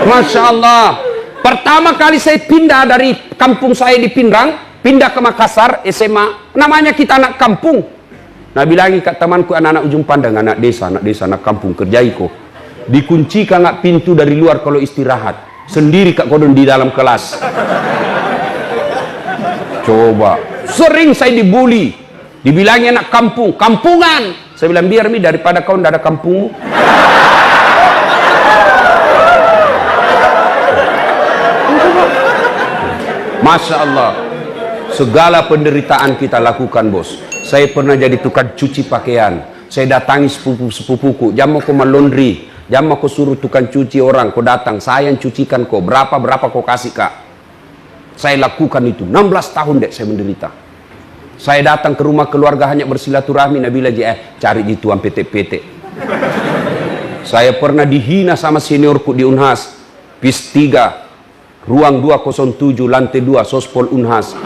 Masya Allah. Pertama kali saya pindah dari kampung saya di Pindrang, pindah ke Makassar, SMA. Namanya kita anak kampung. Nah bilangi kat temanku, anak-anak ujung pandang, anak desa, anak kampung, kerjai kok. Dikuncikan nggak pintu dari luar kalau istirahat. Sendiri kak kodon di dalam kelas. Coba. Sering saya dibully. Dibilangi anak kampung, kampungan. Saya bilang, biar mi daripada kau ndak ada kampungmu. Masya Allah. Segala penderitaan kita lakukan, bos. Saya pernah jadi tukang cuci pakaian. Saya datangi sepupuku, jam mau ke laundry, jam mau ke suruh tukang cuci orang, kau datang, saya yang cucikan kau, berapa kau kasih kak. Saya lakukan itu, 16 tahun dek saya menderita. Saya datang ke rumah keluarga hanya bersilaturahmi, Nabila cari di tuan PT. Saya pernah dihina sama seniorku di Unhas, PIS 3, ruang 207, lantai 2, Sospol Unhas.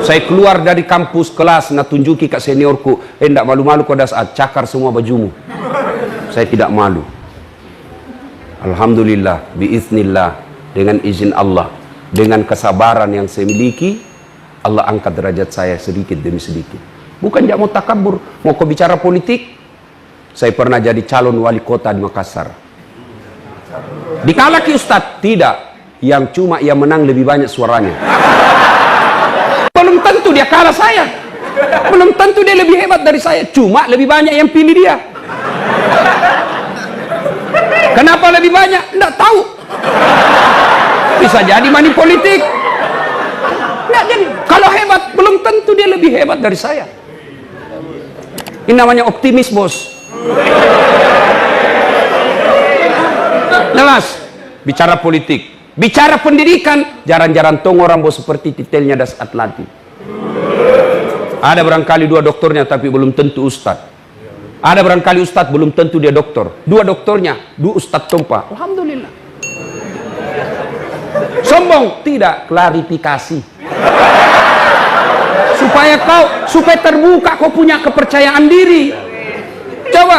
Saya keluar dari kampus kelas, nak tunjuki ke seniorku, ndak malu-malu kau saat cakar semua bajumu. Saya tidak malu. Alhamdulillah, biiznillah, dengan izin Allah, dengan kesabaran yang saya miliki, Allah angkat derajat saya sedikit demi sedikit. Bukan dia mau takabur, mau kau bicara politik. Saya pernah jadi calon wali kota di Makassar. Dikalaki Ustadz? Tidak. Yang cuma ia menang lebih banyak suaranya. Belum tentu dia kalah saya. Belum tentu dia lebih hebat dari saya. Cuma lebih banyak yang pilih dia. Kenapa lebih banyak? Nggak tahu. Bisa jadi money politik. Nggak jadi. Kalau hebat, belum tentu dia lebih hebat dari saya. Ini namanya optimis, bos. Jelas. Bicara politik. Bicara pendidikan, jarang-jarang tong orang bos seperti titelnya Das Atlati. Ada barangkali 2 doktornya tapi belum tentu ustad. Ada barangkali ustad belum tentu dia doktor. 2 doktornya, 2 ustad tompa. Alhamdulillah. Sombong? Tidak, klarifikasi. Supaya terbuka kau punya kepercayaan diri. Coba.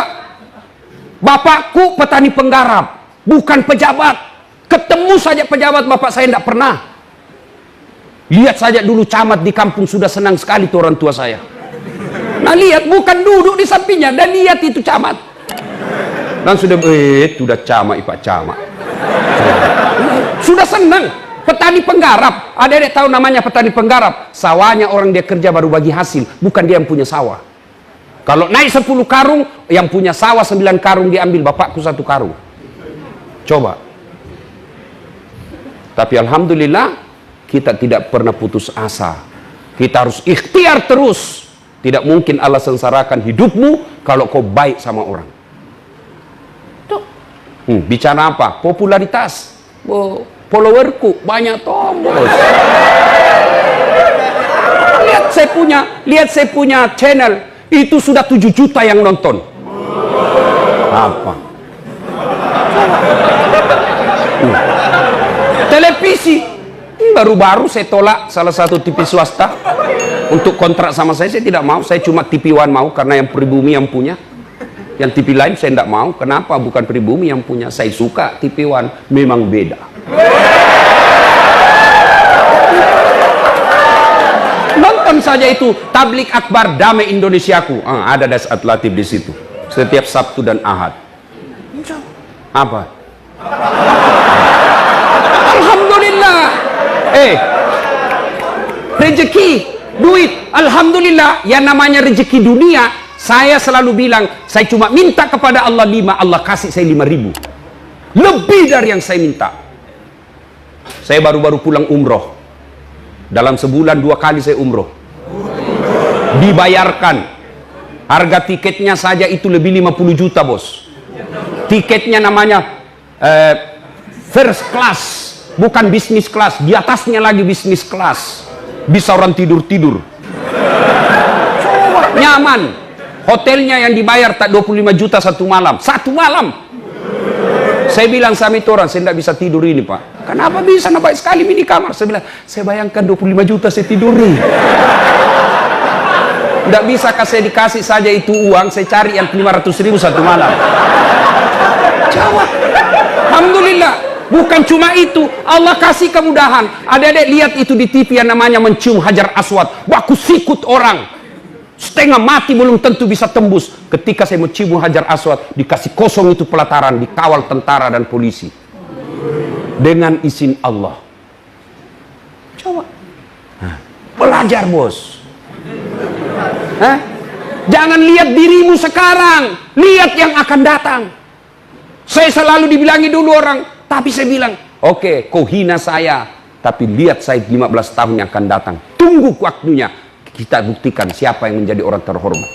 Bapakku petani penggarap, bukan pejabat. Ketemu saja pejabat bapak saya tidak pernah. Lihat saja dulu camat di kampung sudah senang sekali tuh orang tua saya. Nah lihat, bukan duduk di sampingnya, dan lihat itu camat. Dan sudah camat, Pak camat. Sudah senang. Petani penggarap. Ada tahu namanya petani penggarap? Sawahnya orang dia kerja baru bagi hasil, bukan dia yang punya sawah. Kalau naik 10 karung, yang punya sawah 9 karung diambil, bapakku 1 karung. Coba. Tapi alhamdulillah kita tidak pernah putus asa. Kita harus ikhtiar terus. Tidak mungkin Allah sengsarakan hidupmu kalau kau baik sama orang. Tuh. Bicara apa? Popularitas. Followerku banyak tombol. Lihat saya punya channel, itu sudah 7 juta yang nonton. Apa? Televisi baru-baru saya tolak salah satu TV swasta untuk kontrak sama saya tidak mau. Saya cuma TV One mau karena yang Pribumi yang punya. Yang TV lain saya tidak mau. Kenapa? Bukan Pribumi yang punya. Saya suka TV One, memang beda. Nonton saja itu Tablik Akbar Damai Indonesiaku. Ada Das Atlatif di situ. Setiap Sabtu dan Ahad. Apa? Alhamdulillah. Rezeki, duit, alhamdulillah. Yang namanya rezeki dunia, saya selalu bilang, saya cuma minta kepada Allah 5, Allah kasih saya 5.000. Lebih dari yang saya minta. Saya baru-baru pulang umroh. Dalam sebulan 2 kali saya umroh. Dibayarkan. Harga tiketnya saja itu lebih 50 juta, bos. Tiketnya namanya first class. Bukan bisnis kelas, di atasnya lagi bisnis kelas. Bisa orang tidur-tidur. Nyaman. Hotelnya yang dibayar tak 25 juta 1 malam. 1 malam. Saya bilang sama itu orang, saya tidak bisa tidur ini Pak. Kenapa bisa? Nampak sekali di kamar. Saya bilang, saya bayangkan 25 juta saya tidur nih. Tidak bisa saya dikasih saja itu uang, saya cari yang 500.000 1 malam. Jawab. Alhamdulillah. Bukan cuma itu, Allah kasih kemudahan. Adik-adik lihat itu di TV yang namanya mencium Hajar Aswad. Baku sikut orang. Setengah mati belum tentu bisa tembus. Ketika saya mencium Hajar Aswad, dikasih kosong itu pelataran, dikawal tentara dan polisi. Dengan izin Allah. Coba. Belajar, bos. Jangan lihat dirimu sekarang, lihat yang akan datang. Saya selalu dibilangi dulu orang, tapi saya bilang, oke, kau hina saya, tapi lihat saya 15 tahun yang akan datang. Tunggu waktunya, kita buktikan siapa yang menjadi orang terhormat.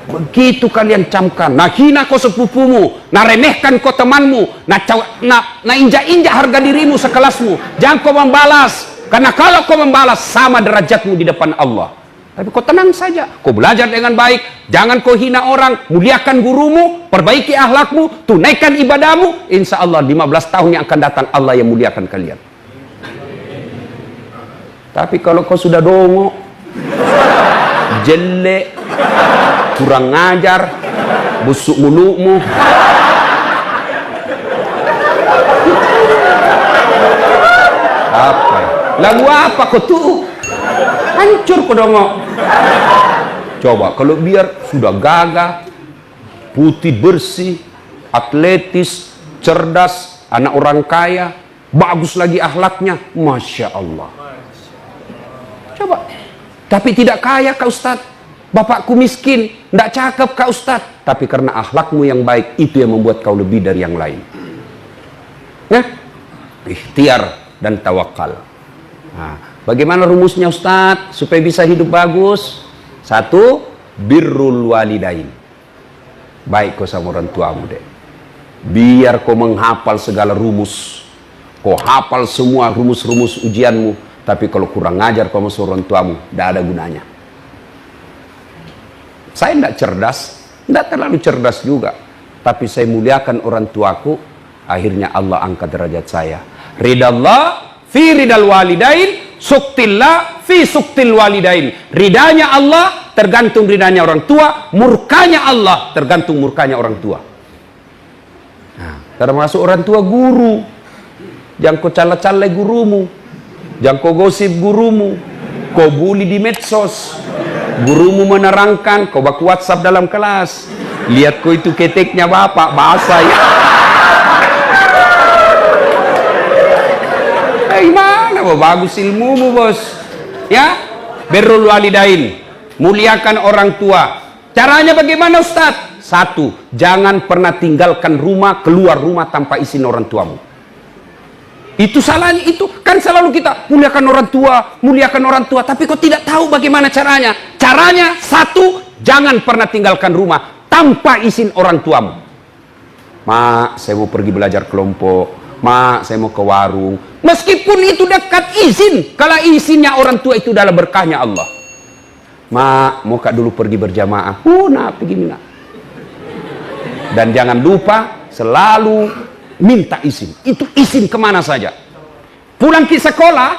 Begitu kalian camkan. Nah hina kau sepupumu, nah remehkan kau temanmu, nah injak-injak harga dirimu sekelasmu. Jangan kau membalas, karena kalau kau membalas sama derajatmu di depan Allah. Tapi kau tenang saja, kau belajar dengan baik, jangan kau hina orang, muliakan gurumu, perbaiki akhlakmu, tunaikan ibadahmu, insya Allah 15 tahun yang akan datang Allah yang muliakan kalian. Tapi kalau kau sudah dongo, jelek, kurang ngajar, busuk mulutmu, apa? Lagu apa kau tuh? Hancur kau dongo. Coba kalau biar sudah gagah, putih bersih, atletis, cerdas, anak orang kaya, bagus lagi akhlaknya, Masya Allah. Coba. Tapi tidak kaya Kak Ustadz, bapakku miskin, tidak cakep Kak Ustadz. Tapi karena akhlakmu yang baik, itu yang membuat kau lebih dari yang lain. Nah, ikhtiar dan tawakal. Nah, bagaimana rumusnya Ustadz supaya bisa hidup bagus? 1, birrul walidain. Baik kau sama orang tuamu deh. Biar kau menghafal segala rumus, kau hafal semua rumus-rumus ujianmu, tapi kalau kurang ngajar kau sama orang tuamu, tidak ada gunanya. Saya tidak cerdas, tidak terlalu cerdas juga, tapi saya muliakan orang tuaku, akhirnya Allah angkat derajat saya. Ridallah fi ridal walidain, suktillah fi suktil walidain. Ridanya Allah tergantung ridanya orang tua, murkanya Allah tergantung murkanya orang tua. Nah, termasuk orang tua guru. Jangan kau cala-cala gurumu, jangan kau gosip gurumu, kau bully di medsos. Gurumu menerangkan, kau baku WhatsApp dalam kelas. Lihat kau itu keteknya bapak, bahasa ya. Gimana bagus ilmumu bos, ya. Birrul walidain, muliakan orang tua. Caranya bagaimana Ustadz? 1, jangan pernah tinggalkan rumah, keluar rumah tanpa izin orang tuamu. Itu salahnya, itu kan selalu kita muliakan orang tua, tapi kok tidak tahu bagaimana caranya. Caranya 1, jangan pernah tinggalkan rumah tanpa izin orang tuamu. Mak, saya mau pergi belajar kelompok. Mak, saya mau ke warung. Meskipun itu dekat, izin. Kalau izinnya orang tua itu adalah berkahnya Allah. Mak, mau kak dulu pergi berjamaah. Nah, pergi nak. Dan jangan lupa selalu minta izin. Itu izin kemana saja. Pulang ke sekolah,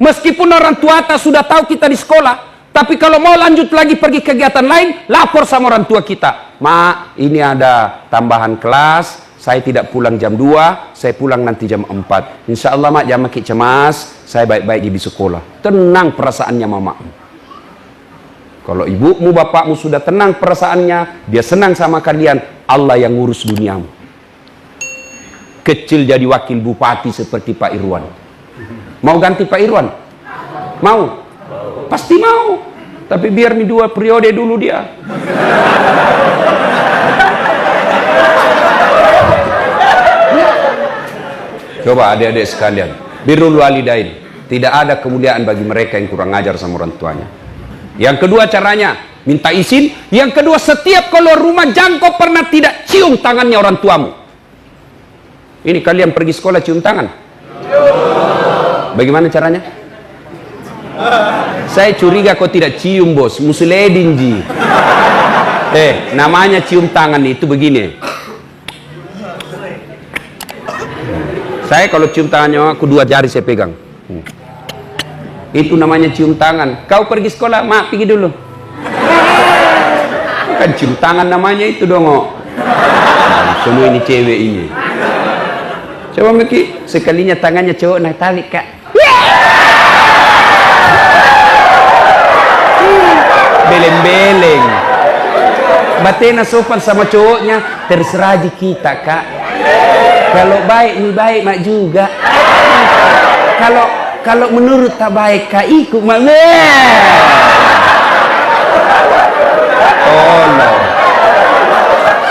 meskipun orang tua atas sudah tahu kita di sekolah, tapi kalau mau lanjut lagi pergi kegiatan lain, lapor sama orang tua kita. Mak, ini ada tambahan kelas. Saya tidak pulang jam 2, saya pulang nanti jam 4. Insya Allah mak, jangan makin cemas, saya baik-baik di sekolah. Tenang perasaannya mamamu. Kalau ibumu, bapakmu sudah tenang perasaannya, dia senang sama kalian, Allah yang ngurus duniamu. Kecil jadi wakil bupati seperti Pak Irwan. Mau ganti Pak Irwan? Mau? Pasti mau. Tapi biar nih 2 periode dulu dia. Coba adik-adik sekalian, birrul walidain, tidak ada kemuliaan bagi mereka yang kurang ajar sama orang tuanya. Yang kedua caranya, minta izin. Yang kedua, setiap keluar rumah jangan kau pernah tidak cium tangannya orang tuamu. Ini kalian pergi sekolah cium tangan? Bagaimana caranya? Saya curiga kau tidak cium bos, musledin ji. Namanya cium tangan itu begini. Saya kalau cium tangannya, aku 2 jari saya pegang. Itu namanya cium tangan. Kau pergi sekolah, mak pergi dulu. Kan cium tangan namanya itu dong. Semua ini cewek ini. Coba Miki, sekalinya tangannya cowok nak tarik kak. Beleng-beleng. Batena sopan sama cowoknya, terserah di kita kak. Kalau baik ini baik mak juga. Kalau menurut tak baik kak ikut mak. Oh no.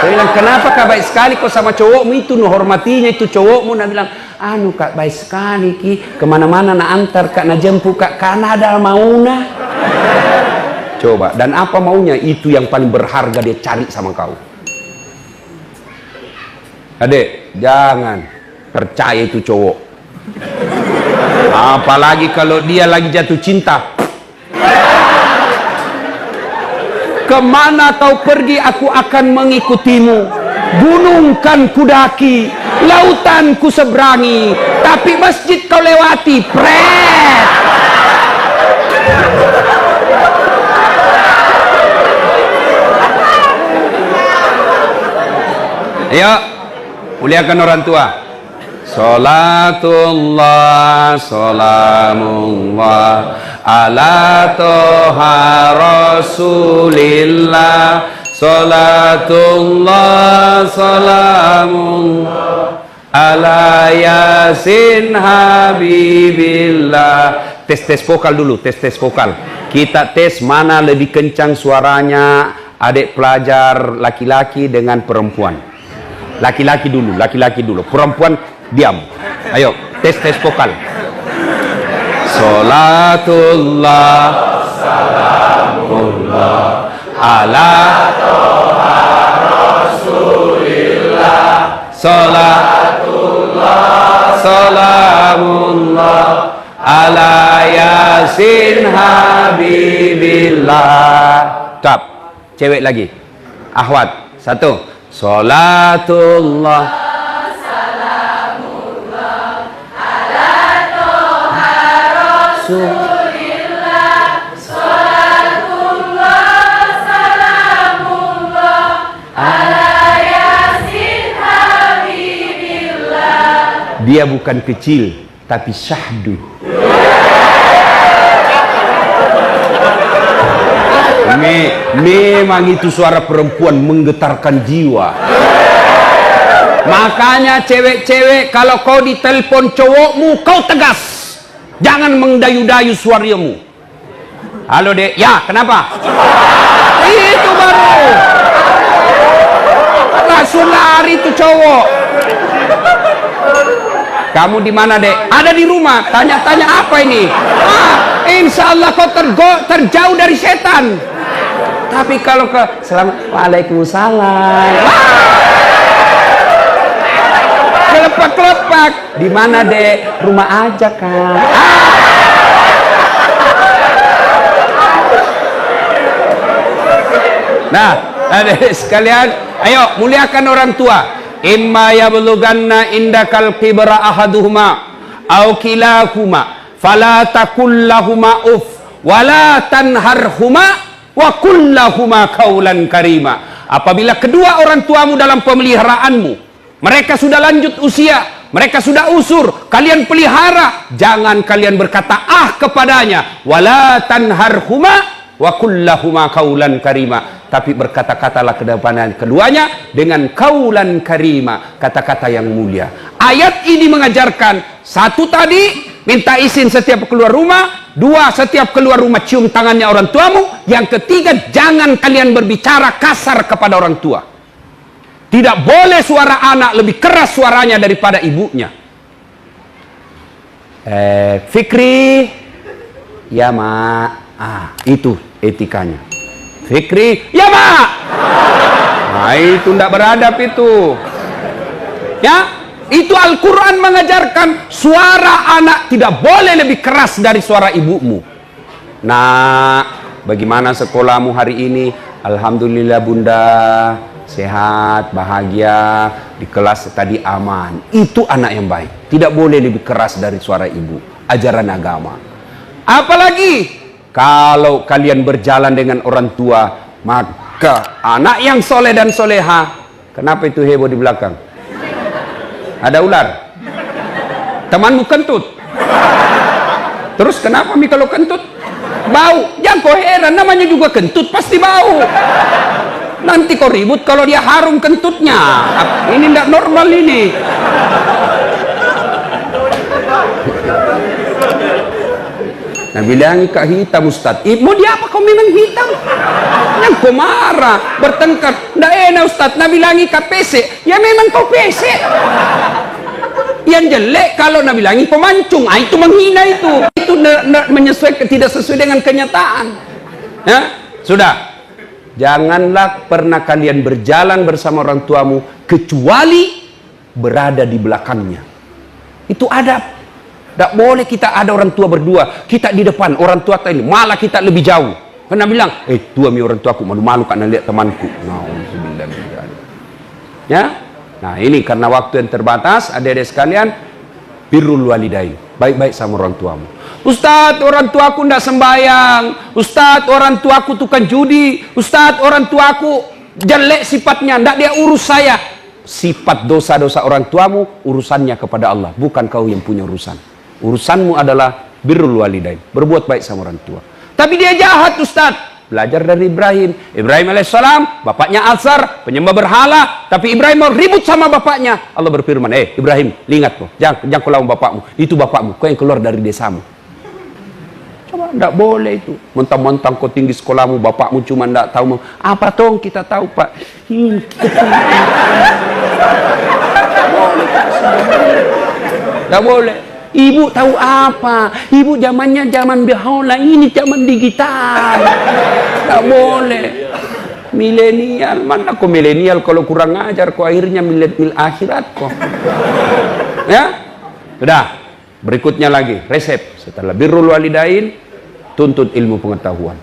Saya bilang, kenapa kak baik sekali kok sama cowokmu itu, nu hormatinya itu cowokmu. Nak bilang, anu kak baik sekali ki, kemana-mana nak antar kak, nak jemput kak, karena ada mauna. Coba, dan apa maunya itu yang paling berharga dia cari sama kau. Adek, jangan percaya itu cowok. Apalagi kalau dia lagi jatuh cinta. Kemana kau pergi aku akan mengikutimu. Gunung kan kudaki, lautan ku seberangi, tapi masjid kau lewati. Pret. Ayo, muliakan orang tua. Salatullah, salamullah ala toha rasulillah. Salatullah, salamullah ala yasin habibillah. Tes vokal dulu, tes vokal. Kita tes mana lebih kencang suaranya adik pelajar laki-laki dengan perempuan. Laki-laki dulu, perempuan diam. Ayo, tes vokal. Salatullah, salamullah ala toha rasulillah. Salatullah, salamullah ala yasin habibillah. Tap, cewek lagi. Ahwat, satu. Salatullah, salamullah ala toha rasulillah. Salatullah, salamullah ala yasin habibillah. Dia bukan kecil, tapi syahdu. Memang itu suara perempuan menggetarkan jiwa. Makanya cewek-cewek, kalau kau ditelepon cowokmu, kau tegas. Jangan mendayu-dayu suaramu. Halo dek, ya kenapa? Itu baru. Langsung lari tuh cowok. Kamu di mana dek? Ada di rumah. Tanya-tanya apa ini? Insya Allah kau terjauh dari setan. Tapi kalau ke Waalaikumsalam. Kelepak-kelepak. Di mana dek? Rumah aja kan. Nah, adik sekalian, ayo muliakan orang tua. Imma yablughanna indakal kibra ahaduhuma aw kilahuma fala taqul lahumā uff wala tanharhuma wa qul lahumā qawlan karīmā. Apabila kedua orang tuamu dalam pemeliharaanmu, mereka sudah lanjut usia, mereka sudah usur, kalian pelihara, jangan kalian berkata ah kepadanya, wala tanharhuma wa qul lahumā qawlan karīmā, tapi berkata-katalah ke depan keduanya dengan kaulan karima, kata-kata yang mulia. Ayat ini mengajarkan, satu tadi minta izin setiap keluar rumah, dua setiap keluar rumah cium tangannya orang tuamu, yang ketiga jangan kalian berbicara kasar kepada orang tua. Tidak boleh suara anak lebih keras suaranya daripada ibunya. Fikri, ya mak, itu etikanya. Fikri, ya mak. Nah itu tidak beradab itu. Ya, itu Al-Quran mengajarkan suara anak tidak boleh lebih keras dari suara ibumu. Nah, bagaimana sekolahmu hari ini? Alhamdulillah bunda, sehat, bahagia, di kelas tadi aman. Itu anak yang baik. Tidak boleh lebih keras dari suara ibu. Ajaran agama. Apalagi kalau kalian berjalan dengan orang tua, maka anak yang soleh dan soleha. Kenapa itu heboh di belakang? Ada ular? Temanmu kentut. Terus kenapa Mi kalau kentut? Bau. Jangan kau heran, namanya juga kentut pasti bau. Nanti kau ribut kalau dia harum kentutnya. Ini tidak normal ini. Nah bilang Kak hitam Ustaz. Mau dia apa kau memang hitam? Yang kau marah, bertengkar. Nggak enak Ustaz. Nah bilangi Kak pesek. Ya memang kau pesek. Yang jelek kalau Nabi bilangi pemancung, itu menghina itu menyesuaikan, tidak sesuai dengan kenyataan. Ya, sudah. Janganlah pernah kalian berjalan bersama orang tuamu kecuali berada di belakangnya. Itu adab. Tidak boleh kita ada orang tua berdua, kita di depan orang tua ini, malah kita lebih jauh. Karena bilang, tua mi orang tuaku, malu-malu karena lihat temanku. Ya. Nah ini karena waktu yang terbatas, adik-adik sekalian, birrul walidain, baik-baik sama orang tuamu. Ustadz, orang tuaku tidak sembahyang. Ustadz, orang tuaku tukang judi. Ustadz, orang tuaku jelek sifatnya, tidak dia urus saya. Sifat dosa-dosa orang tuamu, urusannya kepada Allah, bukan kau yang punya urusan. Urusanmu adalah birrul walidain, berbuat baik sama orang tua. Tapi dia jahat Ustadz. Belajar dari Ibrahim alaihissalam, bapaknya Azar, penyembah berhala, tapi Ibrahim mau ribut sama bapaknya. Allah berfirman, Ibrahim, ingat kau, jangan kau lawan bapakmu, itu bapakmu, kau yang keluar dari desamu. Coba, tidak boleh itu. Mentang-mentang kau tinggi sekolahmu, bapakmu cuma tidak tahu. Apa tong kita tahu Pak? Tidak boleh. Ibu tahu apa? Ibu zamannya zaman bahula, ini zaman digital. Tak boleh. Milenial, mana kok milenial kalau kurang ajar kok akhirnya milenial akhirat kok. Ya? Sudah. Berikutnya lagi, resep. Setelah birrul walidain, tuntut ilmu pengetahuan.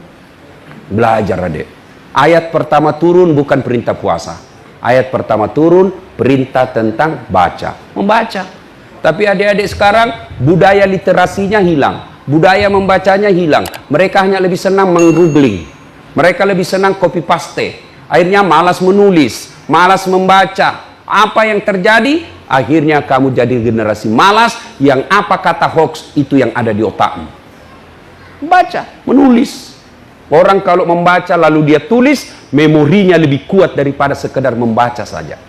Belajar adik. Ayat pertama turun bukan perintah puasa. Ayat pertama turun perintah tentang baca. Membaca. Tapi adik-adik sekarang budaya literasinya hilang, budaya membacanya hilang. Mereka hanya lebih senang menggoogling, mereka lebih senang copy paste. Akhirnya malas menulis, malas membaca. Apa yang terjadi? Akhirnya kamu jadi generasi malas yang apa kata hoax itu yang ada di otakmu. Baca, menulis. Orang kalau membaca lalu dia tulis, memorinya lebih kuat daripada sekedar membaca saja.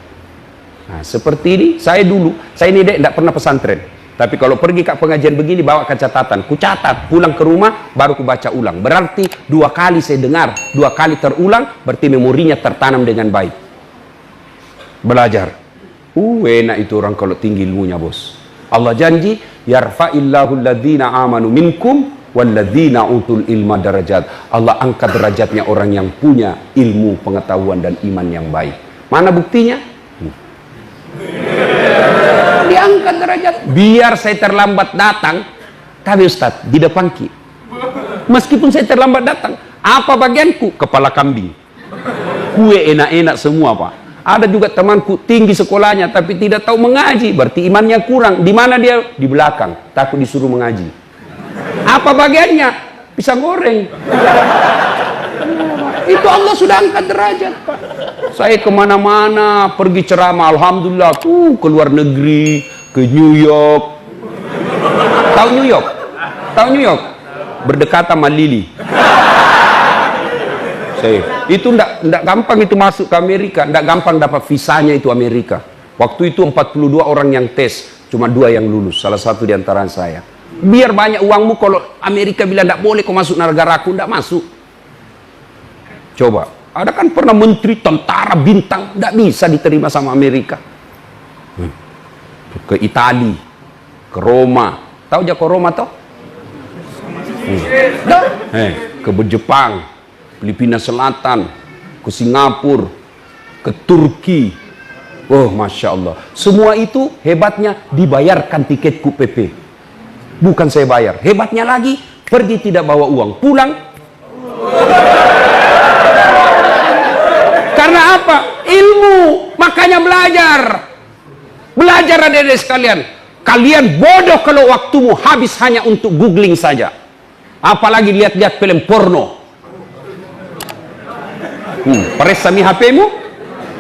Nah, seperti ini, saya ini tidak pernah pesantren. Tapi kalau pergi ke pengajian begini, bawa ke catatan. Ku catat, pulang ke rumah, baru ku baca ulang. Berarti 2 kali saya dengar, 2 kali terulang, berarti memorinya tertanam dengan baik. Belajar. Enak itu orang kalau tinggi ilmunya, bos. Allah janji, yarfa'illahu alladhina amanu minkum, walladhina utul ilma darajat. Allah angkat derajatnya orang yang punya ilmu, pengetahuan, dan iman yang baik. Mana buktinya? Diangkat derajat. Biar saya terlambat datang, tapi Ustaz di depan ki. Meskipun saya terlambat datang, apa bagianku? Kepala kambing. Kue enak-enak semua Pak. Ada juga temanku tinggi sekolahnya tapi tidak tahu mengaji, berarti imannya kurang. Di mana dia? Di belakang, takut disuruh mengaji. Apa bagiannya? Pisang goreng. Itu Allah sudah angkat derajat Pak. Saya kemana-mana pergi ceramah, alhamdulillah, ke luar negeri, ke New York. Tahu New York? Tahu New York? Berdekatan sama Lili. Itu ndak gampang itu masuk ke Amerika, ndak gampang dapat visanya itu Amerika. Waktu itu 42 orang yang tes, cuma 2 yang lulus, salah satu di antara saya. Biar banyak uangmu, kalau Amerika bilang ndak boleh kau masuk negaraku, ndak masuk. Coba, ada kan pernah menteri tentara bintang, tidak bisa diterima sama Amerika. Ke Itali, ke Roma, tahu aja ke Roma toh? Ke Jepang, Filipina Selatan, ke Singapura, ke Turki. Oh, Masya Allah. Semua itu hebatnya dibayarkan tiketku PP. Bukan saya bayar. Hebatnya lagi, pergi tidak bawa uang, pulang. Karena apa? Ilmu. Makanya belajar. Belajar adik-adik sekalian. Kalian bodoh kalau waktumu habis hanya untuk googling saja. Apalagi lihat-lihat film porno. Periksa mi HP-mu,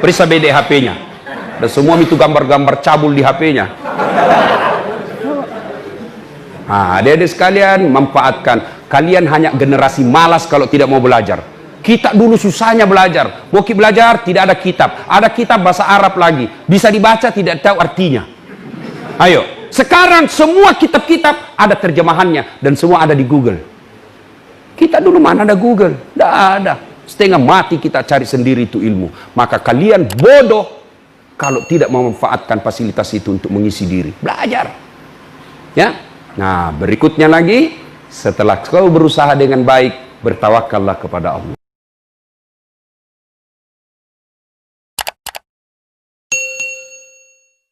periksa BD HP-nya. Dan semua itu gambar-gambar cabul di HP-nya. Adik-adik sekalian, manfaatkan. Kalian hanya generasi malas kalau tidak mau belajar. Kita dulu susahnya belajar. Mau belajar, tidak ada kitab. Ada kitab bahasa Arab lagi. Bisa dibaca, tidak tahu artinya. Ayo, sekarang semua kitab-kitab ada terjemahannya. Dan semua ada di Google. Kita dulu mana ada Google? Tidak ada. Setengah mati kita cari sendiri itu ilmu. Maka kalian bodoh kalau tidak memanfaatkan fasilitas itu untuk mengisi diri. Belajar. Ya. Nah, berikutnya lagi, setelah kau berusaha dengan baik, bertawakallah kepada Allah.